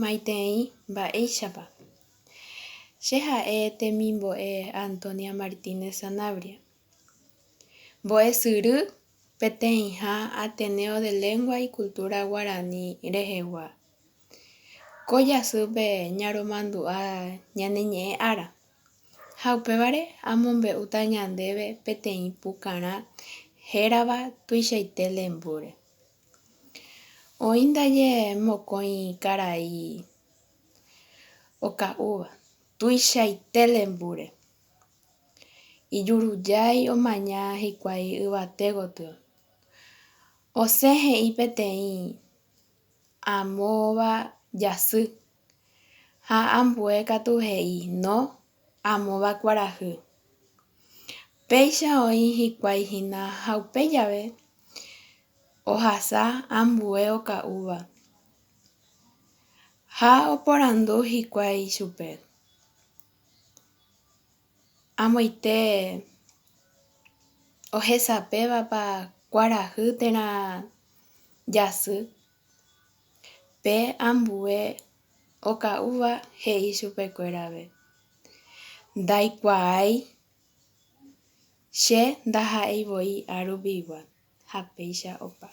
Maitei mba'éichapa. Che ha'e temimbo'e Antonia Martínez Sanabria. Mbo'esyry peteĩha Ateneo de Lengua y Cultura Guarani rehegua. Ko jasýpe ñaromandu'a ñaneñe'ẽ ára. Ha upévare amombe'úta ñandéve peteĩ pukarã hérava tuichaite lembúre. Oĩndaje mokõi karai oka'úva tuichaite lembúre. Ijurujái omaña hikuái yvate gotyo. Osẽ he'i peteĩ amóva jasy ha ambue katu he'i no amóva kuarahy. Péicha oĩ hikuaihína ha upéi jave ohasa ambue oka'úva ha oporandu hikuái chupe. Amoite ohesapévapa kuarahy térã jasy pe ambue oka'úva he'i chupekuérave. Ndaikuaái che ndaha'eivoi arupigua ha péicha opa.